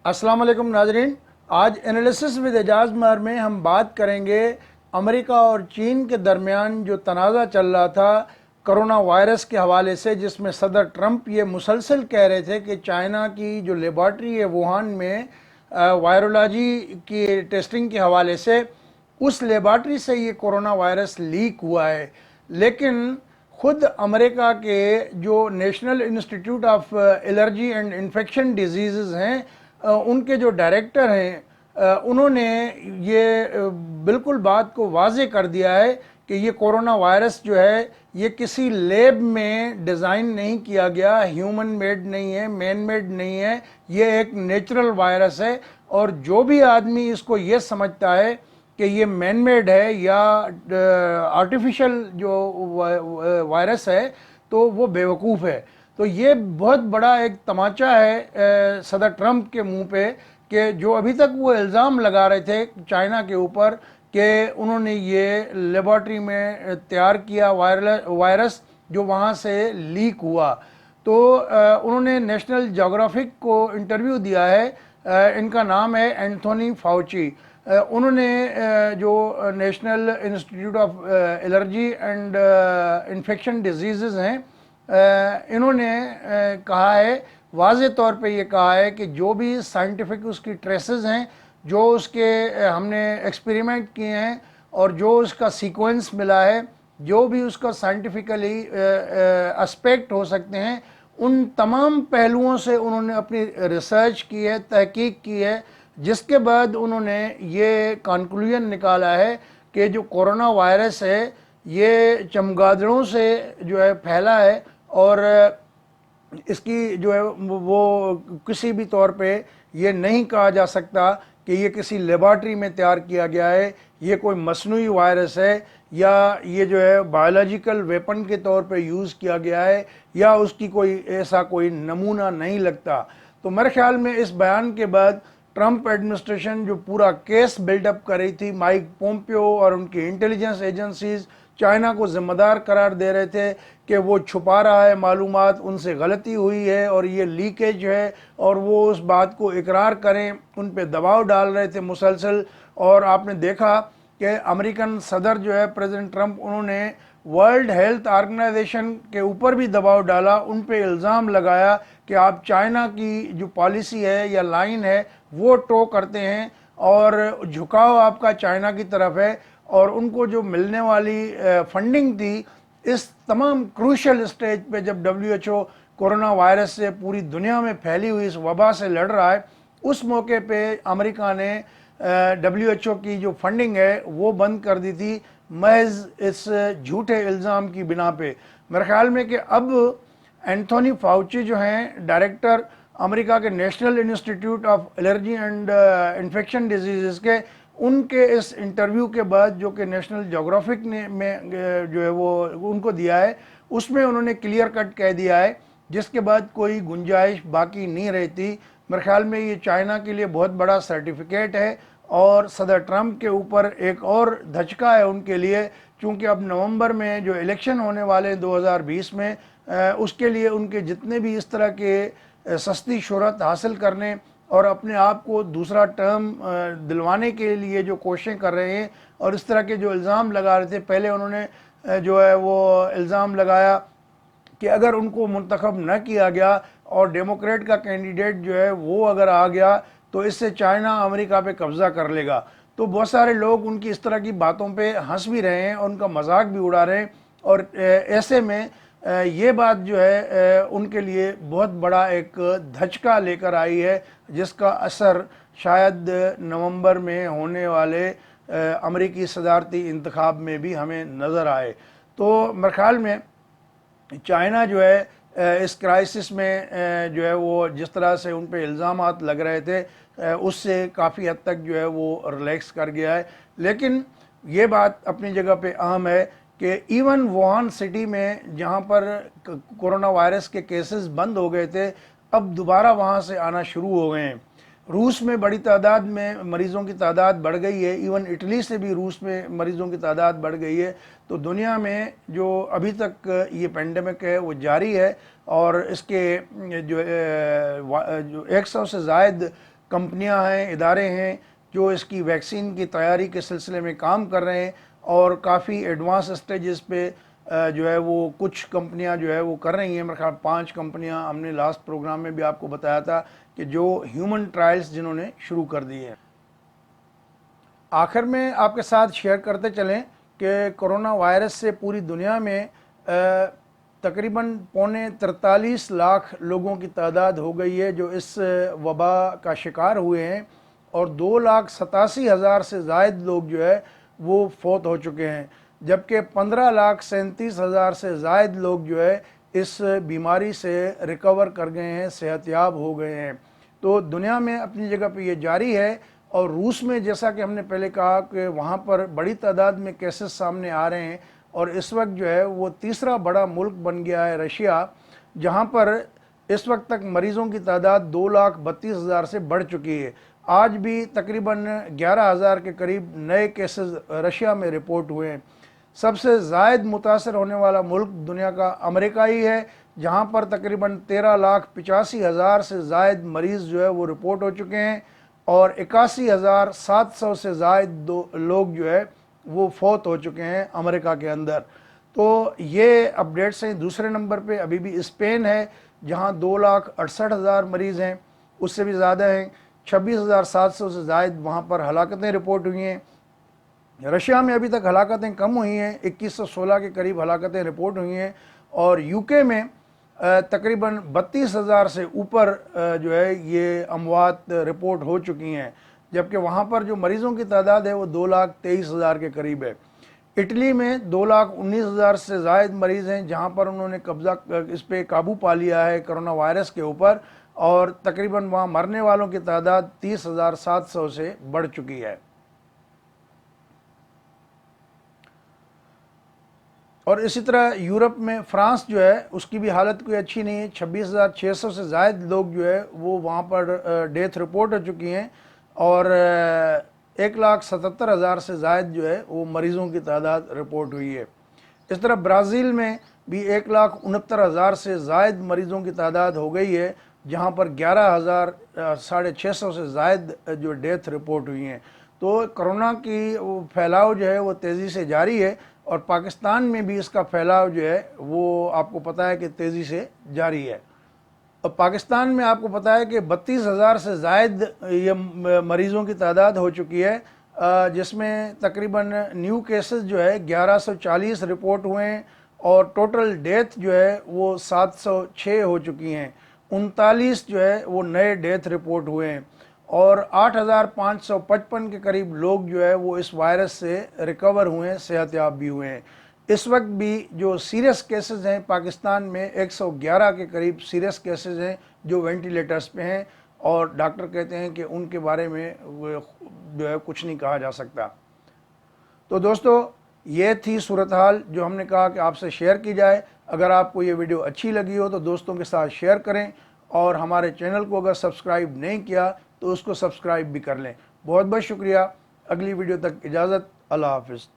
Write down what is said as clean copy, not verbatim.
अस्सलाम वालेकुम नाजरीन। आज एनालिसिस विद एजाज मर में हम बात करेंगे अमेरिका और चीन के दरमियान जो तनाज़ा चल रहा था कोरोना वायरस के हवाले से, जिसमें सदर ट्रंप ये मुसलसल कह रहे थे कि चाइना की जो लेबॉर्ट्री है वुहान में वायरोलॉजी की टेस्टिंग के हवाले से उस लेबॉर्ट्री से ये कोरोना वायरस लीक हुआ है। लेकिन खुद अमेरिका के जो national institute of allergy and infection disease हैं, उनके जो डायरेक्टर हैं, उन्होंने ये बिल्कुल बात को वाज़े कर दिया है कि ये कोरोना वायरस जो है ये किसी लैब में डिज़ाइन नहीं किया गया, ह्यूमन मेड नहीं है, मैन मेड नहीं है, ये एक नेचुरल वायरस है। और जो भी आदमी इसको ये समझता है कि ये मैन मेड है या आर्टिफिशियल जो वायरस है तो वो बेवकूफ़ है। तो ये बहुत बड़ा एक तमाचा है सदर ट्रंप के मुंह पे कि जो अभी तक वो इल्ज़ाम लगा रहे थे चाइना के ऊपर कि उन्होंने ये लेबॉर्ट्री में तैयार किया वायरस जो वहाँ से लीक हुआ। तो उन्होंने नेशनल ज्योग्राफिक को इंटरव्यू दिया है। इनका नाम है एंथोनी फाउची। उन्होंने जो national institute of allergy and infection disease हैं, इन्होंने कहा है, वाज़े तौर पे ये कहा है कि जो भी साइंटिफिक उसकी ट्रेसेस हैं, जो उसके हमने एक्सपेरिमेंट किए हैं और जो उसका सीक्वेंस मिला है, जो भी उसका साइंटिफिकली एस्पेक्ट हो सकते हैं, उन तमाम पहलुओं से उन्होंने अपनी रिसर्च की है, तहकीक की है, जिसके बाद उन्होंने ये कंक्लूजन निकाला है कि जो कोरोना वायरस है ये चमगादड़ों से जो है फैला है और इसकी जो है वो किसी भी तौर पे ये नहीं कहा जा सकता कि ये किसी लेबॉर्ट्री में तैयार किया गया है, ये कोई मसनूई वायरस है या ये जो है बायोलॉजिकल वेपन के तौर पे यूज़ किया गया है या उसकी कोई ऐसा कोई नमूना नहीं लगता। तो मेरे ख्याल में इस बयान के बाद ट्रंप एडमिनिस्ट्रेशन जो पूरा केस बिल्डअप कर रही थी, माइक पोम्पियो और उनकी इंटेलिजेंस एजेंसीज चाइना को ज़िम्मेदार करार दे रहे थे कि वो छुपा रहा है मालूमात, उनसे गलती हुई है और ये लीकेज है, और वो उस बात को इकरार करें, उन पे दबाव डाल रहे थे मुसलसल। और आपने देखा कि अमेरिकन सदर जो है प्रेसिडेंट ट्रंप, उन्होंने वर्ल्ड हेल्थ ऑर्गेनाइजेशन के ऊपर भी दबाव डाला, उन पे इल्ज़ाम लगाया कि आप चाइना की जो पॉलिसी है या लाइन है वो टो करते हैं और झुकाव आपका चाइना की तरफ है। और उनको जो मिलने वाली फंडिंग थी इस तमाम क्रूशल स्टेज पे, जब WHO कोरोना वायरस से पूरी दुनिया में फैली हुई इस वबा से लड़ रहा है, उस मौके पे अमेरिका ने WHO की जो फंडिंग है वो बंद कर दी थी महज इस झूठे इल्ज़ाम की बिना पे। मेरे ख्याल में कि अब एंथोनी फाउची जो हैं डायरेक्टर अमेरिका के national institute of allergy and infection disease के, उनके इस इंटरव्यू के बाद जो कि नेशनल ज्योग्राफिक ने में जो है वो उनको दिया है, उसमें उन्होंने क्लियर कट कह दिया है, जिसके बाद कोई गुंजाइश बाकी नहीं रहती। मेरे ख्याल में ये चाइना के लिए बहुत बड़ा सर्टिफिकेट है और सदर ट्रंप के ऊपर एक और धचका है उनके लिए, चूँकि अब नवंबर में जो इलेक्शन होने वाले हैं 2020 में, उसके लिए उनके जितने भी इस तरह के सस्ती शोहरत हासिल करने और अपने आप को दूसरा टर्म दिलवाने के लिए जो कोशिशें कर रहे हैं और इस तरह के जो इल्ज़ाम लगा रहे थे, पहले उन्होंने जो है वो इल्ज़ाम लगाया कि अगर उनको मुंतखब न किया गया और डेमोक्रेट का कैंडिडेट जो है वो अगर आ गया तो इससे चाइना अमेरिका पे कब्ज़ा कर लेगा। तो बहुत सारे लोग उनकी इस तरह की बातों पे हंस भी रहे हैं और उनका मजाक भी उड़ा रहे हैं, और ऐसे में ये बात जो है उनके लिए बहुत बड़ा एक धचका लेकर आई है, जिसका असर शायद नवंबर में होने वाले अमेरिकी सदारती इंतखाब में भी हमें नज़र आए। तो मेरे ख्याल में चाइना जो है इस क्राइसिस में जो है वो जिस तरह से उन पे इल्ज़ामात लग रहे थे उससे काफ़ी हद तक जो है वो रिलैक्स कर गया है। लेकिन ये बात अपनी जगह पे अहम है कि इवन वुहान सिटी में जहाँ पर कोरोना वायरस के केसेस बंद हो गए थे, अब दोबारा वहाँ से आना शुरू हो गए हैं। रूस में बड़ी तादाद में मरीज़ों की तादाद बढ़ गई है, इवन इटली से भी रूस में मरीज़ों की तादाद बढ़ गई है। तो दुनिया में जो अभी तक ये पेंडेमिक है वो जारी है और इसके जो 100 से ज़ायद کمپنیاں ہیں، ادارے ہیں جو اس کی ویکسین کی تیاری کے سلسلے میں کام کر رہے ہیں، اور کافی ایڈوانس اسٹیجز پہ جو ہے وہ کچھ کمپنیاں جو ہے وہ کر رہی ہیں۔ میرے خیال 5 کمپنیاں ہم نے لاسٹ پروگرام میں بھی آپ کو بتایا تھا کہ جو ہیومن ٹرائلز جنہوں نے شروع کر دی ہیں۔ آخر میں آپ کے ساتھ شیئر کرتے چلیں کہ کرونا وائرس سے پوری دنیا میں تقریباً 43 لاکھ لوگوں کی تعداد ہو گئی ہے جو اس وبا کا شکار ہوئے ہیں، اور 2,87,000 سے زائد لوگ جو ہے وہ فوت ہو چکے ہیں، جبکہ 15,37,000 سے زائد لوگ جو ہے اس بیماری سے ریکور کر گئے ہیں، صحت یاب ہو گئے ہیں۔ تو دنیا میں اپنی جگہ پہ یہ جاری ہے، اور روس میں جیسا کہ ہم نے پہلے کہا کہ وہاں پر بڑی تعداد میں کیسز سامنے آ رہے ہیں، اور اس وقت جو ہے وہ تیسرا بڑا ملک بن گیا ہے رشیا، جہاں پر اس وقت تک مریضوں کی تعداد 2,32,000 سے بڑھ چکی ہے۔ آج بھی تقریباً 11,000 کے قریب نئے کیسز رشیا میں رپورٹ ہوئے ہیں۔ سب سے زائد متاثر ہونے والا ملک دنیا کا امریکہ ہی ہے، جہاں پر تقریباً 13,85,000 سے زائد مریض جو ہے وہ رپورٹ ہو چکے ہیں، اور 81,700 سے زائد لوگ جو ہے وہ فوت ہو چکے ہیں امریکہ کے اندر۔ تو یہ اپڈیٹس ہیں۔ دوسرے نمبر پہ ابھی بھی اسپین ہے، جہاں 2,68,000 مریض ہیں، اس سے بھی زیادہ ہیں، 26,700 سے زائد وہاں پر ہلاکتیں رپورٹ ہوئی ہیں۔ رشیا میں ابھی تک ہلاکتیں کم ہوئی ہیں، 2116 کے قریب ہلاکتیں رپورٹ ہوئی ہیں، اور یو کے میں تقریباً 32,000 سے اوپر جو ہے یہ اموات رپورٹ ہو چکی ہیں، جبکہ وہاں پر جو مریضوں کی تعداد ہے وہ 2,23,000 کے قریب ہے۔ اٹلی میں 2,19,000 سے زائد مریض ہیں، جہاں پر انہوں نے قبضہ اس پہ قابو پا لیا ہے کرونا وائرس کے اوپر، اور تقریباً وہاں مرنے والوں کی تعداد 30,700 سے بڑھ چکی ہے۔ اور اسی طرح یورپ میں فرانس جو ہے اس کی بھی حالت کوئی اچھی نہیں ہے، 26,600 سے زائد لوگ جو ہے وہ وہاں پر ڈیتھ رپورٹ ہو چکی ہیں، اور 1,77,000 سے زائد جو ہے وہ مریضوں کی تعداد رپورٹ ہوئی ہے۔ اس طرح برازیل میں بھی 1,69,000 سے زائد مریضوں کی تعداد ہو گئی ہے، جہاں پر 11,650 سے زائد جو ڈیتھ رپورٹ ہوئی ہیں۔ تو کرونا کی پھیلاؤ جو ہے وہ تیزی سے جاری ہے، اور پاکستان میں بھی اس کا پھیلاؤ جو ہے وہ آپ کو پتہ ہے کہ تیزی سے جاری ہے۔ اور پاکستان میں آپ کو پتہ ہے کہ 32,000 سے زائد یہ مریضوں کی تعداد ہو چکی ہے، جس میں تقریباً نیو کیسز جو ہے 1,140 رپورٹ ہوئے ہیں، اور ٹوٹل ڈیتھ جو ہے وہ 706 ہو چکی ہیں، 39 جو ہے وہ نئے ڈیتھ رپورٹ ہوئے ہیں، اور 8,555 کے قریب لوگ جو ہے وہ اس وائرس سے ریکور ہوئے ہیں، صحت یاب بھی ہوئے ہیں۔ اس وقت بھی جو سیریس کیسز ہیں پاکستان میں 111 کے قریب سیریس کیسز ہیں جو وینٹیلیٹرز پہ ہیں، اور ڈاکٹر کہتے ہیں کہ ان کے بارے میں جو ہے کچھ نہیں کہا جا سکتا۔ تو دوستو یہ تھی صورتحال جو ہم نے کہا کہ آپ سے شیئر کی جائے۔ اگر آپ کو یہ ویڈیو اچھی لگی ہو تو دوستوں کے ساتھ شیئر کریں، اور ہمارے چینل کو اگر سبسکرائب نہیں کیا تو اس کو سبسکرائب بھی کر لیں۔ بہت بہت شکریہ۔ اگلی ویڈیو تک اجازت، اللہ حافظ۔